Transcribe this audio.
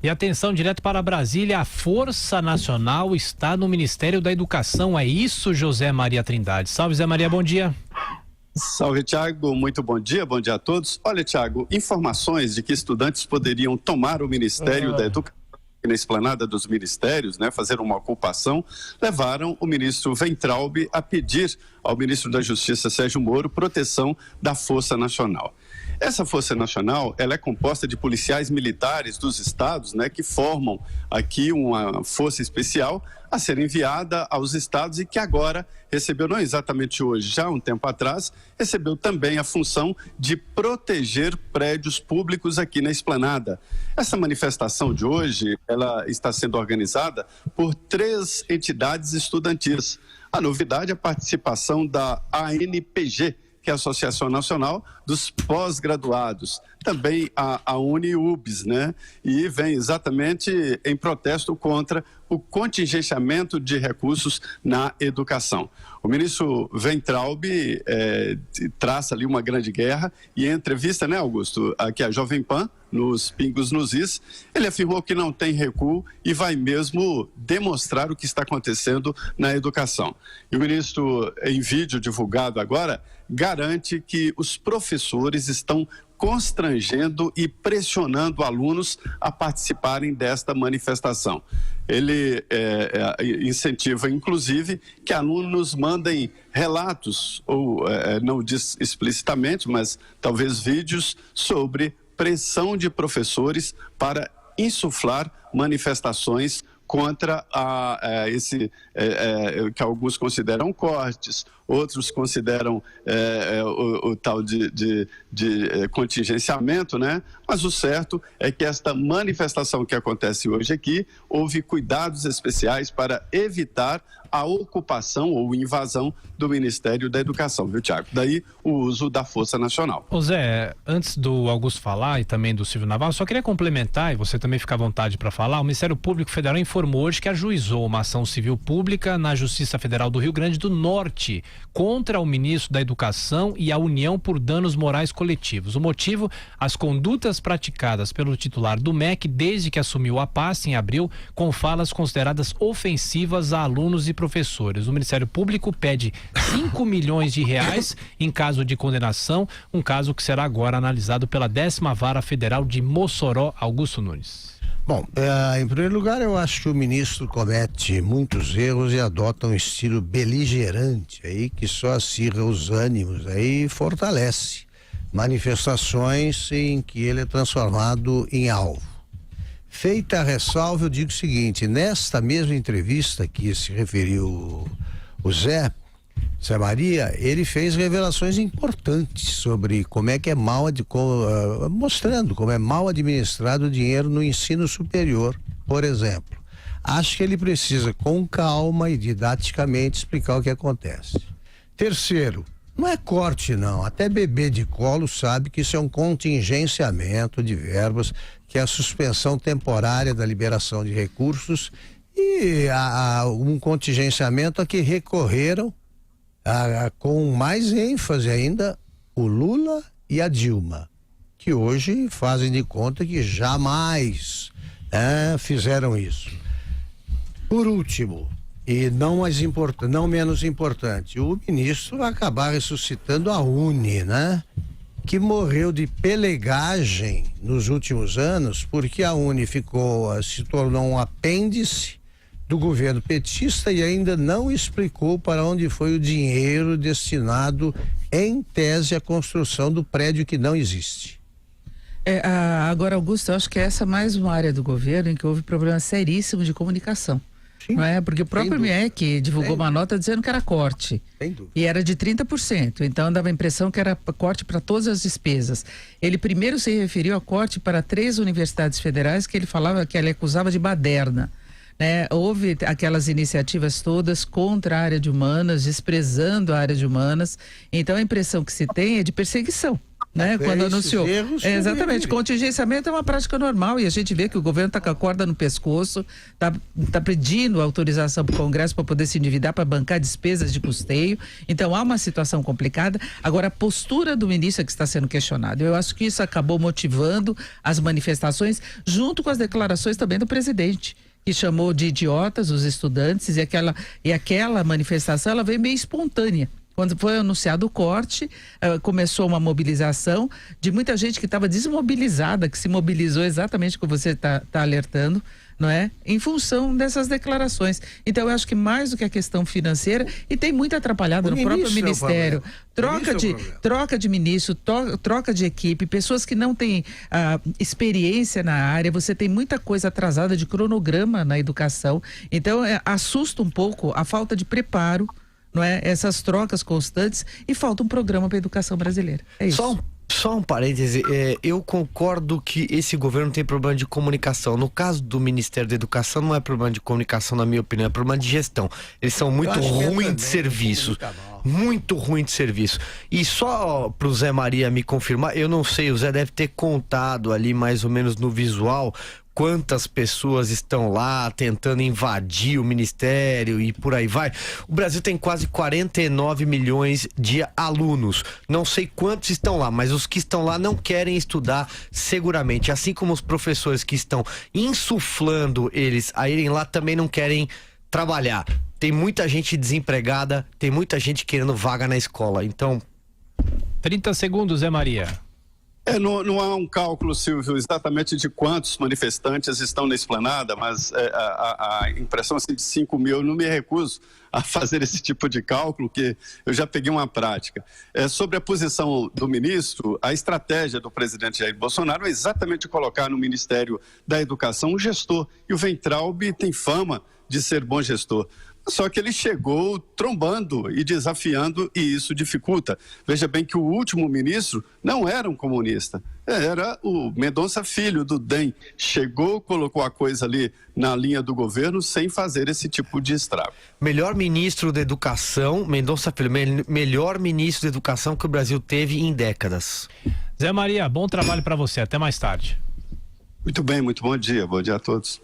E atenção, direto para Brasília, a Força Nacional está no Ministério da Educação. É isso, José Maria Trindade. Salve, Zé Maria, bom dia. Salve, Tiago, muito bom dia a todos. Olha, Tiago, informações de que estudantes poderiam tomar o Ministério da Educação na esplanada dos ministérios, né, fazer uma ocupação, levaram o ministro Weintraub a pedir ao ministro da Justiça, Sérgio Moro, proteção da Força Nacional. Essa Força Nacional, ela é composta de policiais militares dos estados, né, que formam aqui uma força especial a ser enviada aos estados e que agora recebeu, não exatamente hoje, já um tempo atrás, recebeu também a função de proteger prédios públicos aqui na esplanada. Essa manifestação de hoje, ela está sendo organizada por 3 entidades estudantis. A novidade é a participação da ANPG, que é a Associação Nacional dos Pós-Graduados, também a UniUBS, né? E vem exatamente em protesto contra o contingenciamento de recursos na educação. O ministro Weintraub traça ali uma grande guerra e em entrevista, né, Augusto, aqui a Jovem Pan, nos Pingos nos Is, ele afirmou que não tem recuo e vai mesmo demonstrar o que está acontecendo na educação. E o ministro, em vídeo divulgado agora, garante que os professores estão constrangendo e pressionando alunos a participarem desta manifestação. Ele incentiva, inclusive, que alunos mandem relatos, ou não diz explicitamente, mas talvez vídeos sobre pressão de professores para insuflar manifestações contra esse que alguns consideram cortes, outros consideram o tal de contingenciamento, né? Mas o certo é que esta manifestação que acontece hoje aqui, houve cuidados especiais para evitar a ocupação ou invasão do Ministério da Educação, viu, Tiago? Daí o uso da Força Nacional. Ô Zé, antes do Augusto falar e também do Silvio Navarro, só queria complementar, e você também fica à vontade para falar, o Ministério Público Federal informou hoje que ajuizou uma ação civil pública na Justiça Federal do Rio Grande do Norte contra o ministro da Educação e a União por danos morais coletivos. O motivo, as condutas praticadas pelo titular do MEC desde que assumiu a pasta em abril, com falas consideradas ofensivas a alunos e professores. O Ministério Público pede 5 milhões de reais em caso de condenação, um caso que será agora analisado pela 10ª Vara Federal de Mossoró. Augusto Nunes. Bom, em primeiro lugar, eu acho que o ministro comete muitos erros e adota um estilo beligerante aí que só acirra os ânimos aí e fortalece manifestações em que ele é transformado em alvo. Feita a ressalva, eu digo o seguinte: nesta mesma entrevista que se referiu o Zé Maria, ele fez revelações importantes sobre como é que é mostrando como é mal administrado o dinheiro no ensino superior, por exemplo. Acho que ele precisa, com calma e didaticamente, explicar o que acontece. Terceiro, não é corte não, até bebê de colo sabe que isso é um contingenciamento de verbas, que é a suspensão temporária da liberação de recursos e um contingenciamento a que recorreram com mais ênfase ainda o Lula e a Dilma, que hoje fazem de conta que jamais fizeram isso. Por último, e não menos importante, o ministro vai acabar ressuscitando a Uni, né? Que morreu de pelegagem nos últimos anos, porque a Uni se tornou um apêndice do governo petista e ainda não explicou para onde foi o dinheiro destinado, em tese, à construção do prédio que não existe. Agora, Augusto, eu acho que essa é mais uma área do governo em que houve problema seríssimo de comunicação. Sim, não é? Porque o próprio MEC divulgou uma nota dizendo que era corte. E era de 30%. Então dava a impressão que era corte para todas as despesas. Ele primeiro se referiu a corte para 3 universidades federais que ele falava que ele acusava de baderna. Houve aquelas iniciativas todas contra a área de humanas, desprezando a área de humanas. Então a impressão que se tem é de perseguição. né? Quando anunciou. Exatamente, contingenciamento é uma prática normal e a gente vê que o governo está com a corda no pescoço, tá pedindo autorização para o Congresso para poder se endividar, para bancar despesas de custeio. Então há uma situação complicada. Agora, a postura do ministro é que está sendo questionada. Eu acho que isso acabou motivando as manifestações, junto com as declarações também do presidente, que chamou de idiotas os estudantes, e aquela manifestação ela veio meio espontânea. Quando foi anunciado o corte, começou uma mobilização de muita gente que estava desmobilizada, que se mobilizou exatamente como você está alertando, não é? Em função dessas declarações. Então, eu acho que mais do que a questão financeira, e tem muito atrapalhado no próprio ministério, troca de ministro, troca de equipe, pessoas que não têm experiência na área, você tem muita coisa atrasada de cronograma na educação. Então, assusta um pouco a falta de preparo, não é? Essas trocas constantes, e falta um programa para a educação brasileira. É isso. Só um parêntese, eu concordo que esse governo tem problema de comunicação. No caso do Ministério da Educação, não é problema de comunicação, na minha opinião, é problema de gestão. Eles são muito ruins de serviço. Muito ruim de serviço. E só pro Zé Maria me confirmar, eu não sei, o Zé deve ter contado ali mais ou menos no visual quantas pessoas estão lá tentando invadir o ministério e por aí vai. O Brasil tem quase 49 milhões de alunos. Não sei quantos estão lá, mas os que estão lá não querem estudar seguramente. Assim como os professores que estão insuflando eles a irem lá também não querem trabalhar. Tem muita gente desempregada, tem muita gente querendo vaga na escola. Então... 30 segundos, Zé Maria. Não há um cálculo, Silvio, exatamente de quantos manifestantes estão na esplanada, mas a impressão assim, de 5 mil, eu não me recuso a fazer esse tipo de cálculo, que eu já peguei uma prática. Sobre a posição do ministro, a estratégia do presidente Jair Bolsonaro é exatamente colocar no Ministério da Educação um gestor, e o Weintraub tem fama de ser bom gestor. Só que ele chegou trombando e desafiando, e isso dificulta. Veja bem que o último ministro não era um comunista, era o Mendonça Filho, do DEM. Chegou, colocou a coisa ali na linha do governo sem fazer esse tipo de estrago. Melhor ministro da Educação, Mendonça Filho, melhor ministro da Educação que o Brasil teve em décadas. Zé Maria, bom trabalho para você. Até mais tarde. Muito bem, muito bom dia. Bom dia a todos.